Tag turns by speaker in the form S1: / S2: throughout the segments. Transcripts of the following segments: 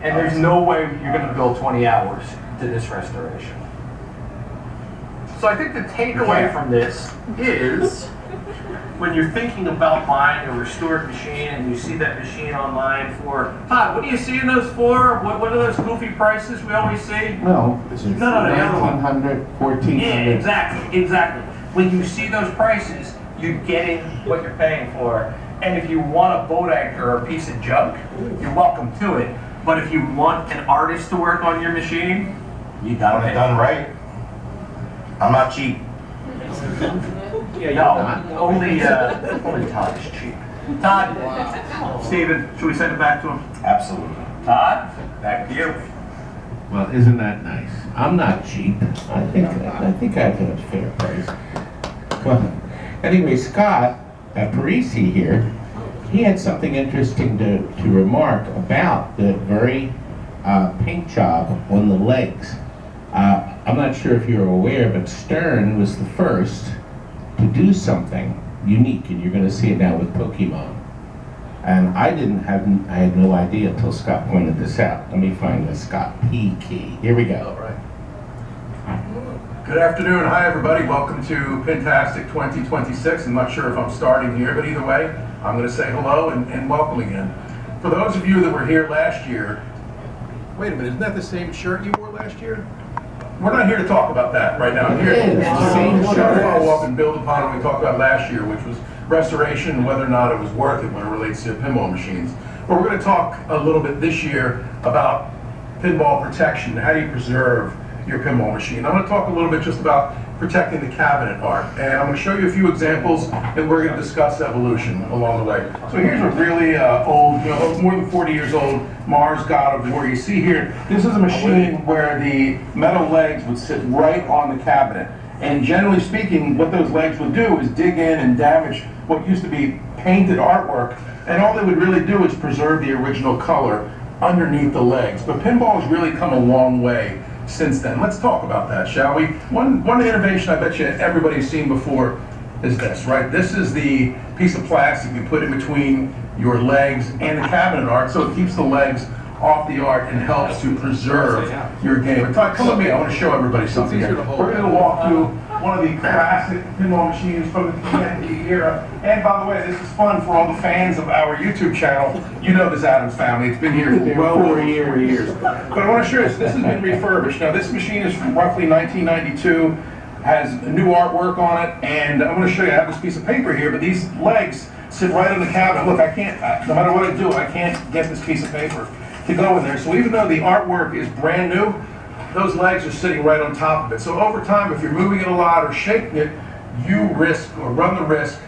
S1: And there's no way you're going to bill 20 hours to this restoration. So I think the takeaway from this is, when you're thinking about buying a restored machine and you see that machine online for, Todd, what are you seeing those for? What are those goofy prices we always see?
S2: No, this is $1,900, $1,400.
S1: Yeah, exactly. When you see those prices, you're getting what you're paying for. And if you want a boat anchor or a piece of junk, you're welcome to it. But if you want an artist to work on your machine, you got it
S3: done right. I'm not cheap.
S1: Yeah, no, only Todd is cheap. Todd, Steven, should we send it back to him?
S3: Absolutely.
S1: Todd, back to you.
S2: Well, isn't that nice? I'm not cheap. I think I get a fair price. Well, anyway, Scott Parisi here, he had something interesting to remark about the very paint job on the legs. I'm not sure if you're aware, but Stern was the first to do something unique, and you're going to see it now with Pokemon. And I had no idea until Scott pointed this out. Let me find the Scott P key. Here we go.
S4: All right. Good afternoon. Hi, everybody. Welcome to Pintastic 2026. I'm not sure if I'm starting here, but either way, I'm going to say hello and welcome again. For those of you that were here last year, wait a minute, isn't that the same shirt you wore last year? We're not here to talk about that right now. Here, we're going to follow up and build upon what we talked about last year, which was restoration and whether or not it was worth it when it relates to pinball machines. But we're going to talk a little bit this year about pinball protection. How do you preserve your pinball machine? I'm going to talk a little bit just about protecting the cabinet art, and I'm going to show you a few examples, and we're going to discuss evolution along the way. So here's a really old, more than 40 years old Mars God of War. You see here, this is a machine where the metal legs would sit right on the cabinet, and generally speaking, what those legs would do is dig in and damage what used to be painted artwork, and all they would really do is preserve the original color underneath the legs. But pinball has really come a long way since then. Let's talk about that, shall we? One innovation I bet you everybody's seen before is this, right? This is the piece of plastic you put in between your legs and the cabinet art, so it keeps the legs off the art and helps to preserve your game. But Todd, come with me. I want to show everybody something here. We're going to walk through one of the classic pinball machines from the TNT era. And by the way, this is fun for all the fans of our YouTube channel. You know this Adams family. It's been here for well over a year. But I want to show you this has been refurbished. Now, this machine is from roughly 1992, has new artwork on it, and I'm going to show you. I have this piece of paper here, but these legs sit right in the cabinet. Look, I can't, no matter what I do, I can't get this piece of paper to go in there. So even though the artwork is brand new, those legs are sitting right on top of it. So over time, if you're moving it a lot or shaking it, you risk or run the risk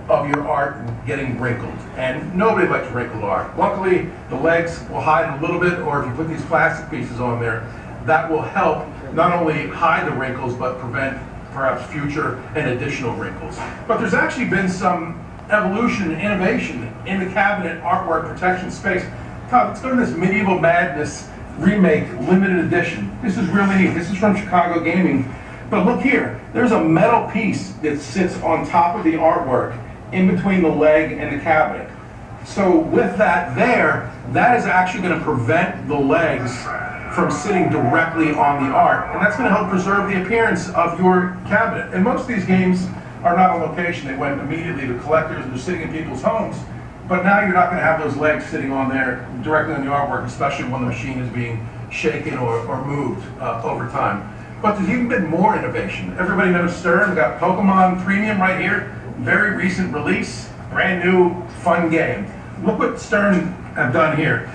S4: of your art getting wrinkled. And nobody likes wrinkled art. Luckily, the legs will hide a little bit, or if you put these plastic pieces on there, that will help not only hide the wrinkles, but prevent perhaps future and additional wrinkles. But there's actually been some evolution and innovation in the cabinet artwork protection space. Todd, let's go to this Medieval Madness remake limited edition. This is really neat. This is from Chicago Gaming. But look here, there's a metal piece that sits on top of the artwork in between the leg and the cabinet. So with that there, that is actually going to prevent the legs from sitting directly on the art. And that's going to help preserve the appearance of your cabinet. And most of these games are not on location. They went immediately to collectors and they're sitting in people's homes. But now you're not going to have those legs sitting on there directly on the artwork, especially when the machine is being shaken or moved over time. But there's even been more innovation. Everybody knows Stern. We've got Pokemon Premium right here. Very recent release, brand new, fun game. Look what Stern have done here.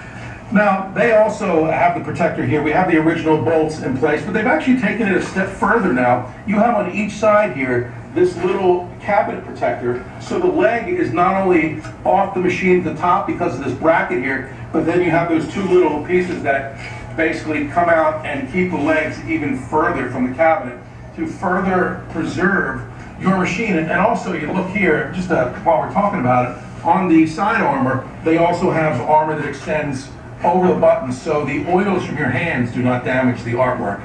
S4: Now, they also have the protector here. We have the original bolts in place, but they've actually taken it a step further now. You have on each side here this little cabinet protector, so the leg is not only off the machine at the top because of this bracket here, but then you have those two little pieces that basically come out and keep the legs even further from the cabinet to further preserve your machine. And also, you look here, just while we're talking about it, on the side armor, they also have armor that extends over the buttons, so the oils from your hands do not damage the artwork.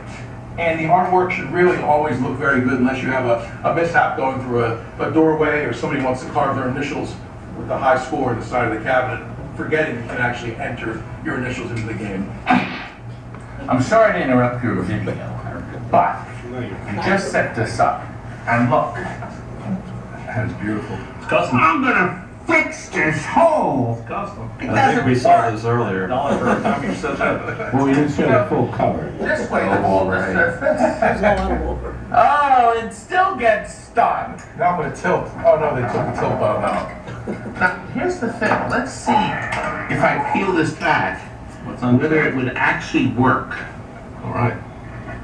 S4: And the artwork should really always look very good unless you have a mishap going through a doorway or somebody wants to carve their initials with the high score on the side of the cabinet, forgetting you can actually enter your initials into the game.
S2: I'm sorry to interrupt your video, but you just set this up, and look,
S4: That's beautiful.
S2: I'm gonna fix this hole.
S1: I think we saw this earlier.
S2: Well, we didn't show the full cover. This way, the wall surface. Oh, it still gets stuck.
S4: Now I'm gonna tilt. Oh no, they took the tilt button out.
S2: Now, here's the thing. Let's see if I peel this back, whether it would actually work.
S4: All right.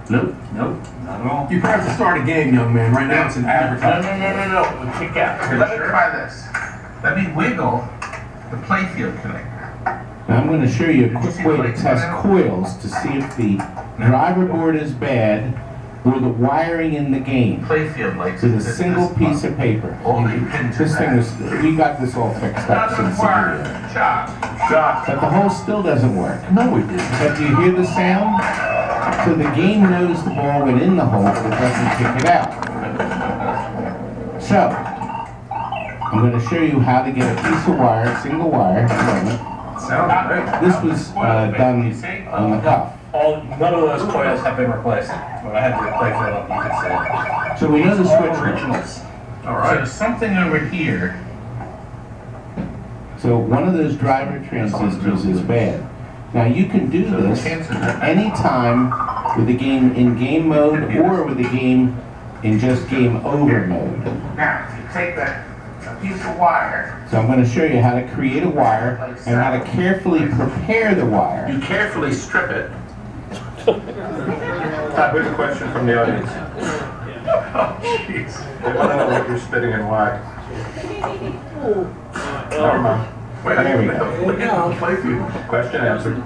S2: Nope, nope, not at all.
S4: You have to start a game, young man. Right now it's an
S2: No,
S4: advertisement.
S2: no. We'll kick out. Here, let me try this. Let me wiggle the playfield connector. Now I'm going to show you a quick way to test coils to see if the driver board is bad or the wiring in the game. Playfield lights with a single piece of paper. This thing was, we got this all fixed up since the video. But the hole still doesn't work. No, we didn't. But do you hear the sound? So the game knows the ball went in the hole, but it doesn't kick it out. So, I'm going to show you how to get a piece of wire, single wire.
S4: Sounds great.
S2: This was done on the cuff.
S1: None of those coils have been replaced. When I had to replace them, you could see it.
S2: So we know the switch originals.
S4: All
S2: So
S4: right.
S2: there's something over here. So one of those driver transistors is bad. Now you can do this anytime with a game in game mode or with a game in just game over mode. Now, you take a piece of wire. So I'm going to show you how to create a wire and how to carefully prepare the wire.
S1: You carefully strip it. Todd, here's a question from the audience.
S4: Oh, jeez.
S1: They want to know what you're spitting and why. Never mind.
S4: Wait,
S2: There we go.
S4: Playfield.
S1: Question answered.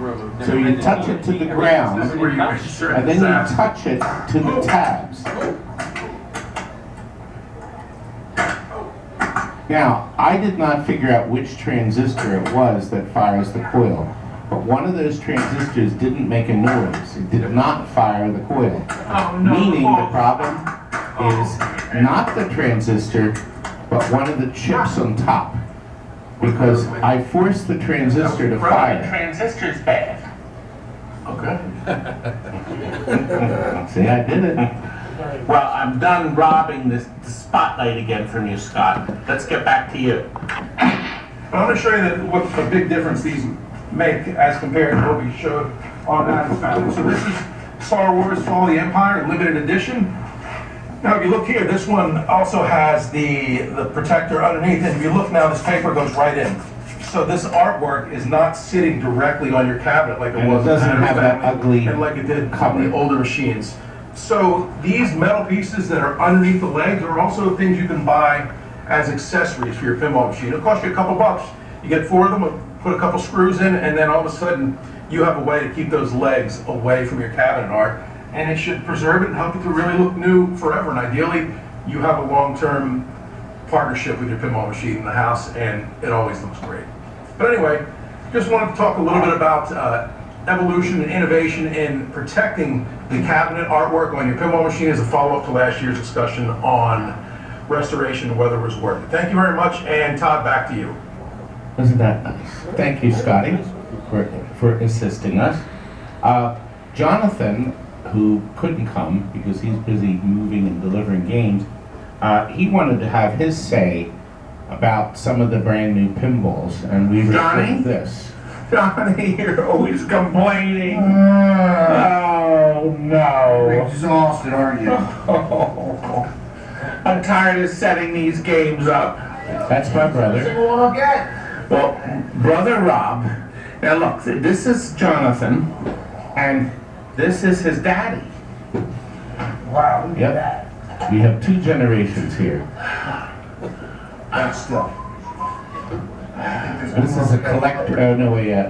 S2: So you touch it to the ground,
S4: This is where you insert
S2: and then
S4: the
S2: you
S4: zaps.
S2: touch it to the tabs. Now, I did not figure out which transistor it was that fires the coil, but one of those transistors didn't make a noise. It did not fire the coil. Meaning the problem is not the transistor, but one of the chips on top. Because I forced the transistor to fire. The transistor's bad.
S4: Okay.
S2: See, I did it. Well, I'm done robbing the spotlight again from you, Scott. Let's get back to you.
S4: I'm going to show you what a big difference these make as compared to what we showed on that. So this is Star Wars Fall of the Empire Limited Edition. Now if you look here, this one also has the protector underneath, and if you look now, this paper goes right in. So this artwork is not sitting directly on your cabinet like it was.
S2: It doesn't have that ugly
S4: and like it did
S2: cover.
S4: on the older machines. So these metal pieces that are underneath the legs are also things you can buy as accessories for your pinball machine. It'll cost you a couple bucks. You get 4 of them, put a couple screws in, and then all of a sudden you have a way to keep those legs away from your cabinet art. And it should preserve it and help it to really look new forever. And ideally, you have a long-term partnership with your pinball machine in the house, and it always looks great. But anyway, just wanted to talk a little bit about evolution and innovation in protecting the cabinet artwork on your pinball machine as a follow-up to last year's discussion on restoration and whether it was worth it. Thank you very much, and Todd, back to you.
S2: Isn't that nice? Thank you, Scotty, for assisting us. Jonathan, who couldn't come because he's busy moving and delivering games, he wanted to have his say about some of the brand new pinballs, and we recorded this. Johnny, you're always complaining. Oh no.
S3: You're exhausted, aren't you?
S2: I'm tired of setting these games up. That's my brother. Well, brother Rob. Now look, this is Jonathan, and this is his daddy.
S3: Wow, look at
S2: Yep.
S3: that.
S2: We have 2 generations here.
S3: That's still.
S2: This is a collector,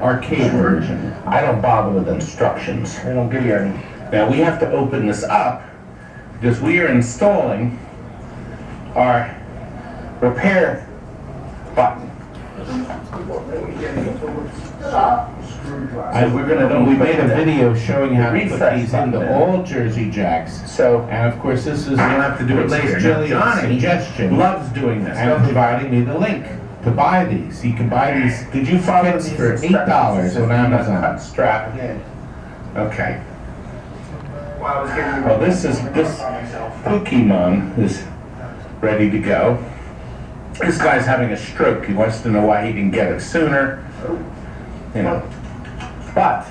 S2: arcade version. I don't bother with instructions. They don't give you any. Now we have to open this up because we are installing our repair button. We made a video showing how to put these into all Jersey Jacks. So, and of course this is
S1: have to do it later.
S2: Jillian's suggestion.
S1: Loves doing this.
S2: And providing me the link. to buy these. You can buy these.
S3: Did you follow
S2: kits
S3: these
S2: for $8 on Amazon.
S3: Cut strap.
S2: Okay.
S3: Well, I was getting
S2: Well, this Pokemon is ready to go. This guy's having a stroke. He wants to know why he didn't get it sooner. You know. But.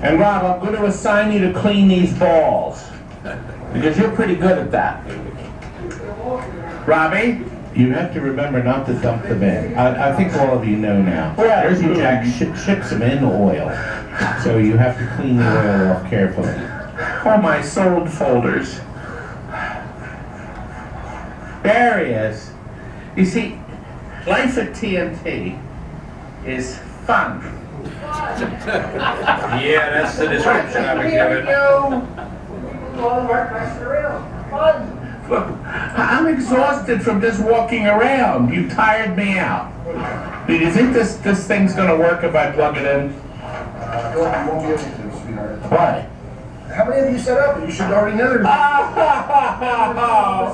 S2: And Rob, I'm going to assign you to clean these balls. Because you're pretty good at that. Robbie? You have to remember not to dump them in. I think all of you know now. Jersey Jack ships them in oil. So you have to clean the oil off carefully. Oh, my sold folders. There he is. You see, life at TNT is fun.
S1: Yeah, that's the description I would give it.
S2: Look, I'm exhausted from just walking around. You tired me out. Do you think this thing's gonna work if I plug it in?
S3: you won't be able to, sweetheart.
S2: Why?
S3: How many have you set up? You should already know there's...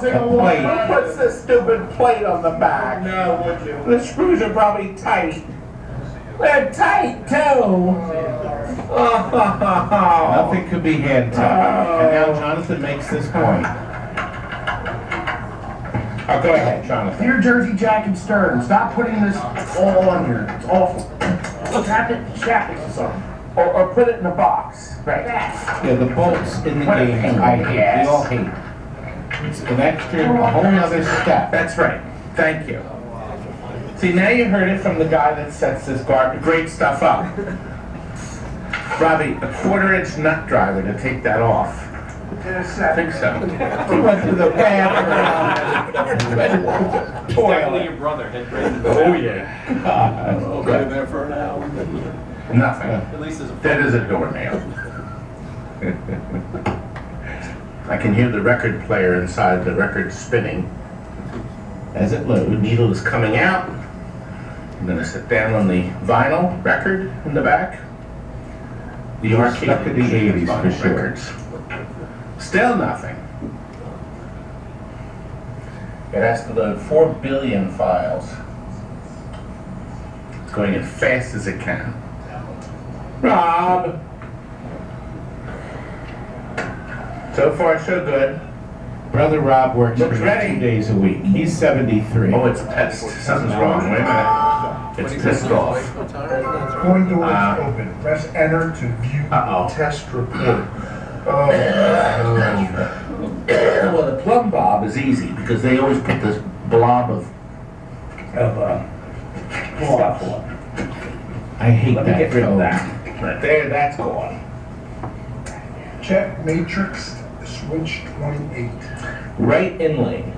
S2: The plate. Who puts this stupid plate on the back?
S3: No, would you?
S2: The screws are probably tight. They're tight too. Nothing could be hand tight. And now Jonathan makes this point. Oh, go ahead, Jonathan.
S3: Dear Jersey Jack and Stern, stop putting this all on here. It's awful. Strap it or something.
S2: Or put it in a box. Right. Yeah, the bolts in the
S3: What a
S2: game,
S3: pain.
S2: I hate.
S3: Yes.
S2: We all hate. It's an extra, a whole other step. That's right. Thank you. See, now you heard it from the guy that sets this great stuff up. Robbie, a 1/4-inch nut driver to take that off. I think so. He went to the bathroom.
S1: Definitely your brother had raised the
S2: Oh, yeah.
S1: been there for an hour.
S2: Nothing.
S1: At least there's a
S2: Dead as a doornail. I can hear the record player inside the record spinning. As it loads, the needle is coming out. I'm going to sit down on the vinyl record in the back. The arcade stuck in the 80s for sure. Records. Still nothing. It has to load 4 billion files. It's going as fast as it can. Rob! So far, so good. Brother Rob works for 2 days a week. He's 73. Oh, it's pissed. Something's wrong. Wait a minute. It's pissed off.
S3: Going doors open. Press enter to view test report.
S2: Well, the plumb bob is easy because they always put this blob of stuff on. I hate that. Let me get rid of that. Right there, that's gone.
S3: Check matrix switch 28.
S2: Right in lane.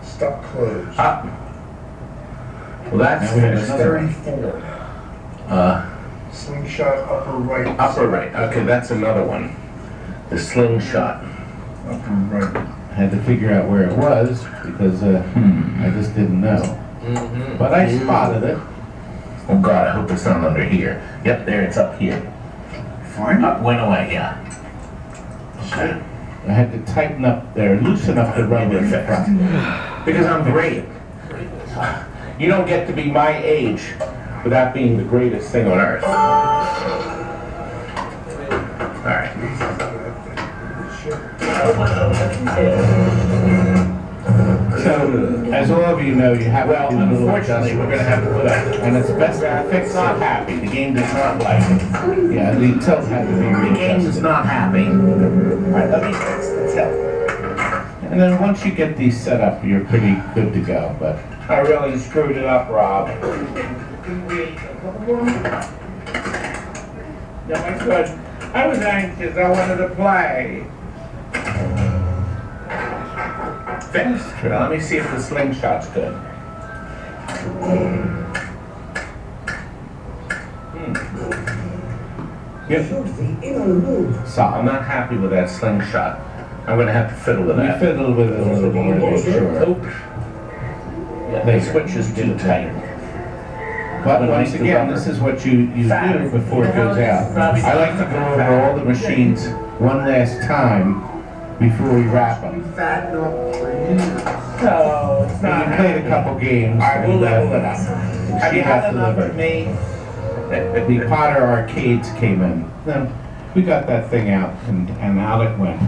S3: Stop closed.
S2: Up. Well, that's
S3: Switch 34. Slingshot upper right.
S2: Upper right. Okay, that's another one. The slingshot.
S3: Upper right.
S2: I had to figure out where it was because I just didn't know. But I spotted it. Oh God, I hope it's not under here. Yep, there, it's up here.
S3: Fine.
S2: Up, went away, yeah. Okay. I had to tighten up there, loosen up the rubber in the front. Because I'm great. You don't get to be my age without being the greatest thing on earth. Alright. So, as all of you know, you have to do a little adjustment. We're going to have to put up. And it's best to fix not happy. The game does not like it. Yeah, the tilt had to be readjusted. The game is not happy. Alright, let me fix the tilt. And then once you get these set up, you're pretty good to go. But I really screwed it up, Rob. No, it's good. I was anxious. I wanted to play. Fixed. Well, let me see if the slingshot's good. Yep. So I'm not happy with that slingshot. I'm going to have to fiddle with that. You fiddle with it a little more to make sure. Oh. Yeah, the switch is too tight. But once again, this is what you do before it goes out. I like to go over all the machines one last time before we wrap up.
S3: Fatten up for you.
S5: No, it's not.
S2: We played a couple games.
S3: Alright, we'll
S2: and,
S3: level it up. Have
S2: she
S3: you
S2: got
S3: had enough
S2: delivered.
S3: of me?
S2: The Potter arcades came in. Then we got that thing out, and out it went.